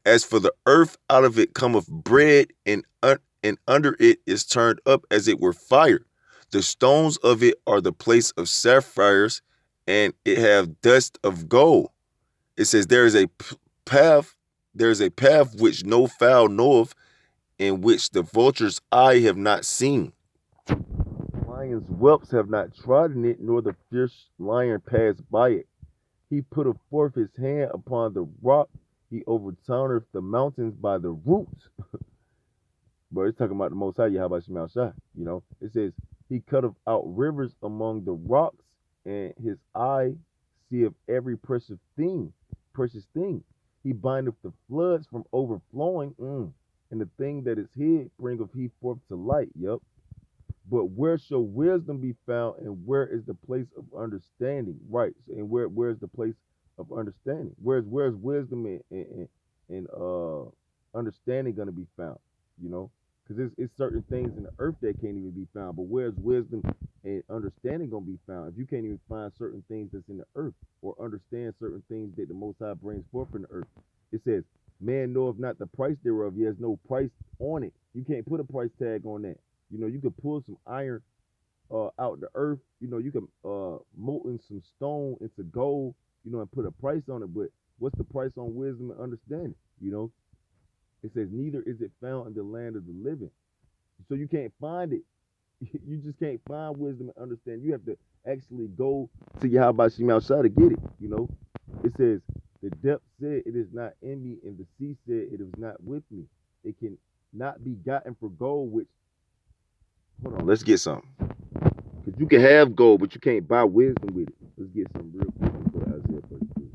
As for the earth, out of it cometh bread, and under it is turned up as it were fire. The stones of it are the place of sapphires, and it have dust of gold." It says, there is a path which no fowl knoweth, in which the vulture's eye have not seen. Lion's whelps have not trodden it, nor the fierce lion passed by it. He putteth forth his hand upon the rock, he overturneth the mountains by the roots. But it's talking about the Most High, Yahweh Shema Shai, you know. It says, he cutteth out rivers among the rocks, and his eye seeth every precious thing. He bindeth the floods from overflowing, and the thing that is hid bringeth he forth to light. Yep. But where shall wisdom be found, and where is the place of understanding? Right. And where's the place of understanding? Where's wisdom and understanding gonna be found? You know, because it's certain things in the earth that can't even be found. But where's wisdom and understanding gonna be found if you can't even find certain things that's in the earth, or understand certain things that the Most High brings forth in the earth? It says, "Man knoweth not the price thereof." He has no price on it. You can't put a price tag on that. You know, you could pull some iron out the earth. You know, you can molten some stone into gold, you know, and put a price on it. But what's the price on wisdom and understanding? You know, it says, "Neither is it found in the land of the living." So you can't find it. You just can't find wisdom and understanding. You have to actually go to Yahweh Shema Shai to get it. You know, it says, "The depth said, it is not in me, and the sea said, it is not with me. It can not be gotten for gold, which..." Hold on, let's get something. Because you can have gold, but you can't buy wisdom with it. Let's get some real quick. Let's go to Isaiah 32.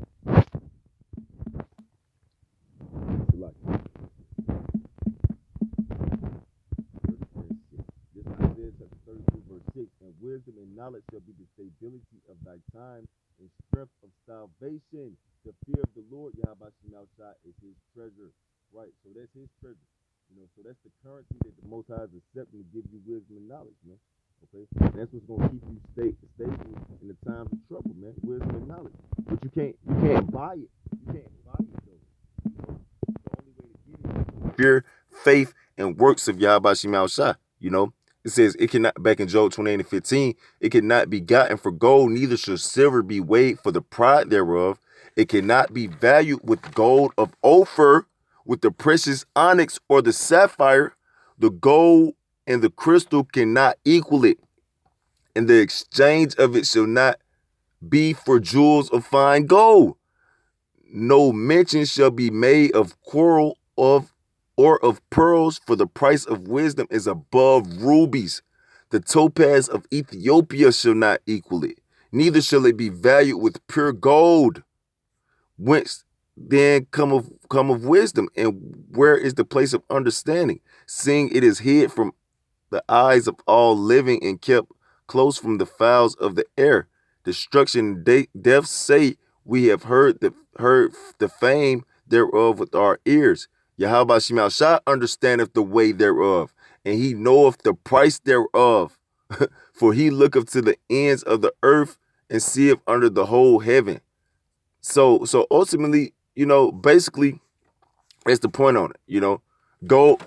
This Isaiah chapter 32, verse 6. "And wisdom and knowledge shall be the stability of thy time and strength of salvation. The fear of the Lord, Yahweh Shemashah, is his treasure. Right, so that's his treasure. So that's the currency that the Most High is accepting to give you wisdom and knowledge, man. Okay, and that's what's gonna keep you stable in the times of trouble, man. Wisdom and knowledge, but you can't buy it. You can't buy it though. The only way to get it is fear, faith, and works of Yahweh Shemashah. It says it cannot, back in Job 28:15, it cannot be gotten for gold, neither shall silver be weighed for the pride thereof. It cannot be valued with gold of Ophir, with the precious onyx or the sapphire. The gold and the crystal cannot equal it, and the exchange of it shall not be for jewels of fine gold. No mention shall be made of coral or of pearls, for the price of wisdom is above rubies. The topaz of Ethiopia shall not equal it, neither shall it be valued with pure gold. Whence then come of wisdom, and where is the place of understanding, seeing it is hid from the eyes of all living and kept close from the fowls of the air? Destruction and death say, we have heard the fame thereof with our ears. Yahweh Shemashah understandeth the way thereof, and he knoweth the price thereof. For he looketh to the ends of the earth and seeth under the whole heaven. So ultimately, basically, that's the point on it. Gold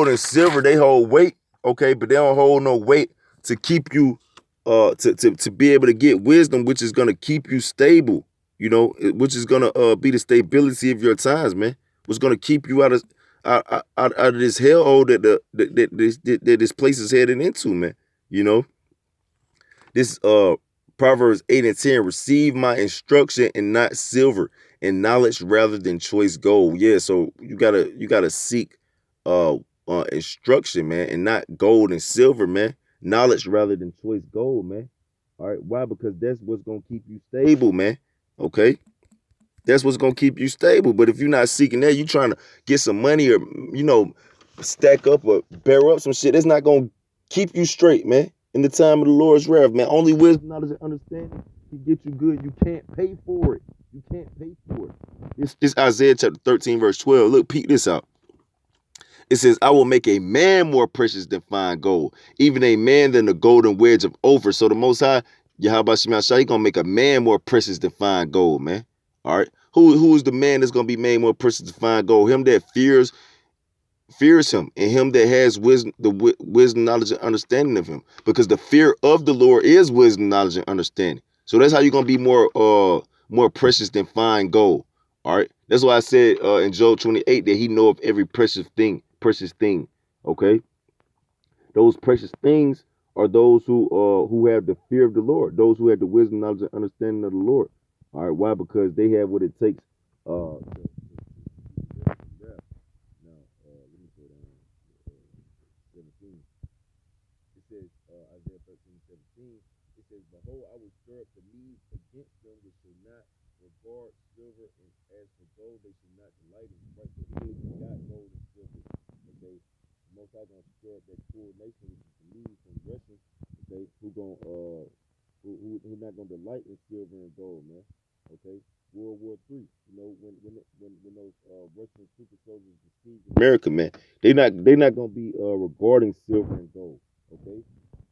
and silver, they hold weight, okay, but they don't hold no weight to keep you, to be able to get wisdom, which is gonna keep you stable, which is gonna be the stability of your times, man. What's gonna keep you out of this hellhole that this place is heading into, man. This Proverbs 8:10, receive my instruction and not silver, and knowledge rather than choice gold. Yeah, so you gotta seek instruction, man, and not gold and silver, man. Knowledge rather than choice gold, man. All right, why? Because that's what's gonna keep you stable, man. Okay, that's what's gonna keep you stable. But if you're not seeking that, you trying to get some money or stack up or bear up some shit, it's not gonna keep you straight, man. In the time of the Lord's wrath, man. Only wisdom, knowledge, and understanding can get you good. You can't pay for it. You can't pay for it. It's Isaiah chapter 13, verse 12. Look, peek this out. It says, I will make a man more precious than fine gold, even a man than the golden wedge of Ophir. So the Most High, Yahweh Shemashah, he gonna make a man more precious than fine gold, man. All right. Who is the man that's gonna be made more precious than fine gold? Him that fears him, and him that has wisdom, wisdom, knowledge, and understanding of him. Because the fear of the Lord is wisdom, knowledge, and understanding. So that's how you're gonna be more precious than fine gold. All right. That's why I said in Job 28 that he know of every precious thing. Okay. Those precious things are those who have the fear of the Lord, those who have the wisdom, knowledge, and understanding of the Lord. All right. Why? Because they have what it takes. Isaiah 13:17, it says, behold, I will stir up the leaves against them which shall not regard silver, and as for gold, they shall not delight in. Right? So even if you got gold and silver, okay, the Most High gonna stir up that poor nation, which is the leaves from Russia, okay, who not gonna delight in silver and gold, man. Okay, World War III, when those Russian super soldiers besieged America, man, they not gonna be regarding silver and gold. Okay.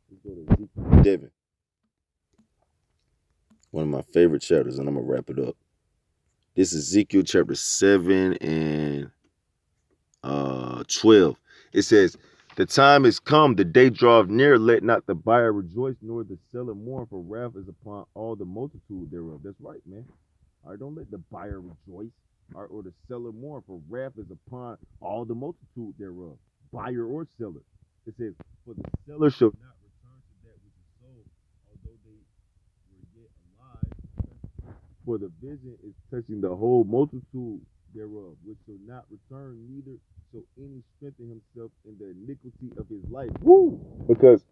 Let's go to Ezekiel 7. One of my favorite chapters, and I'm going to wrap it up. This is Ezekiel chapter 7 and 12. It says, the time is come, the day draweth near, let not the buyer rejoice, nor the seller mourn, for wrath is upon all the multitude thereof. That's right, man. All right, don't let the buyer rejoice, all right, or the seller mourn, for wrath is upon all the multitude thereof, buyer or seller. It says, for the seller shall not return to that which is sold, although they were yet alive. For the vision is touching the whole multitude thereof, which shall not return, neither shall any strengthen himself in the iniquity of his life. Woo! Because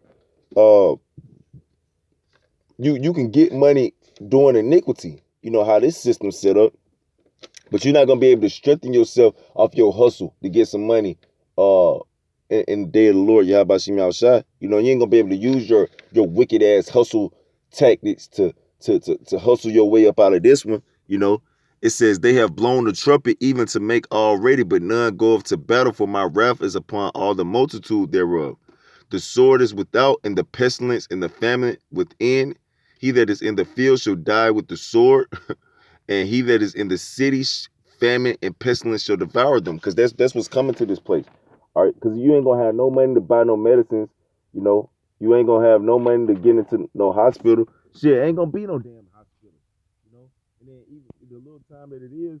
you can get money doing iniquity. You know how this system's set up. But you're not gonna be able to strengthen yourself off your hustle to get some money in the day of the Lord, Yahbashim Yahushua. You know, you ain't gonna be able to use your wicked ass hustle tactics to hustle your way up out of this one. You know, it says they have blown the trumpet even to make all ready, but none goeth to battle, for my wrath is upon all the multitude thereof. The sword is without, and the pestilence and the famine within. He that is in the field shall die with the sword, and he that is in the city, famine and pestilence shall devour them. Because that's what's coming to this place. All right, because you ain't gonna have no money to buy no medicines. You know, you ain't gonna have no money to get into no hospital. Shit, ain't gonna be no damn hospital. You know, and then even the little time that it is,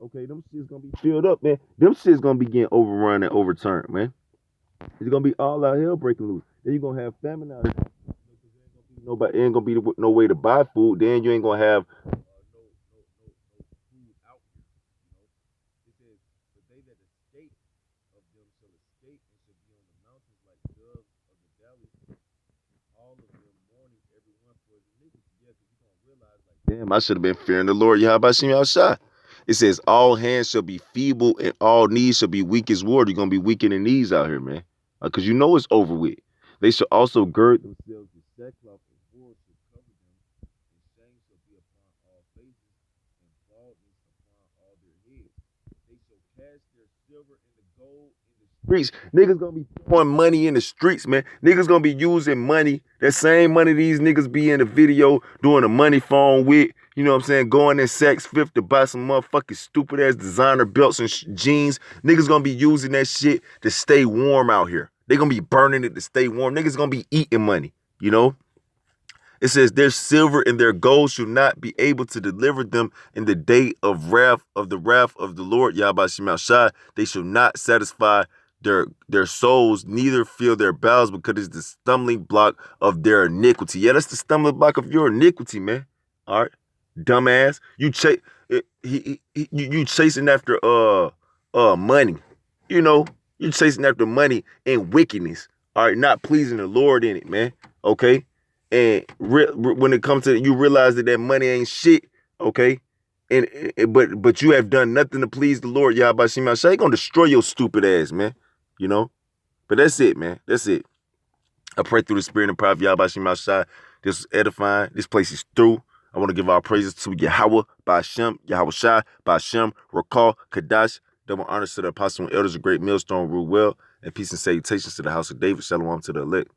okay, them shit's gonna be filled up, man. Them shit's gonna be getting overrun and overturned, man. It's gonna be all out hell breaking loose. Then you're gonna have famine out here. Nobody ain't gonna be no way to buy food. Then you ain't gonna have no food out here. You know, it says, but they that escape of them shall escape and shall be on the mountains like doves of the valley. All of them mourning, everyone for his iniquity. Yeah, because you're gonna realize, like, damn, I should have been fearing the Lord. Yahbashim Yahushua. It says, all hands shall be feeble and all knees shall be weak as water. You're gonna be weak in the knees out here, man. Because you know it's over with. They shall also gird themselves with sackcloth and wool shall cover them, and shame shall be upon all faces, and baldness upon all their heads. They shall cast their silver and the gold in the streets. Niggas gonna be throwing money in the streets, man. Niggas gonna be using money, that same money these niggas be in the video doing a money phone with. You know what I'm saying? Going in Saks Fifth to buy some motherfucking stupid ass designer belts and jeans. Niggas gonna be using that shit to stay warm out here. They gonna be burning it to stay warm. Niggas gonna be eating money, you know? It says their silver and their gold shall not be able to deliver them in the day of the wrath of the Lord, Yahbashim Yahushua. They shall not satisfy their souls, neither fill their bowels, because it's the stumbling block of their iniquity. Yeah, that's the stumbling block of your iniquity, man. All right. Dumbass, you chasing after money, you know, you chasing after money and wickedness. All right, not pleasing the Lord in it, man. Okay, and when it comes to it, you realize that money ain't shit. Okay, but you have done nothing to please the Lord. Yahbashim Yahushua gonna destroy your stupid ass, man. You know, but that's it, man. That's it. I pray through the spirit and power of Yahbashim Yahushua. This is edifying. This place is through. I want to give our praises to Yahweh, Ba'ashem, Yahushua, Ba'ashem, Rakal, Kadash. Double honors to the apostle and elders of Great Millstone, rule well, and peace and salutations to the house of David. Shalom to the elect.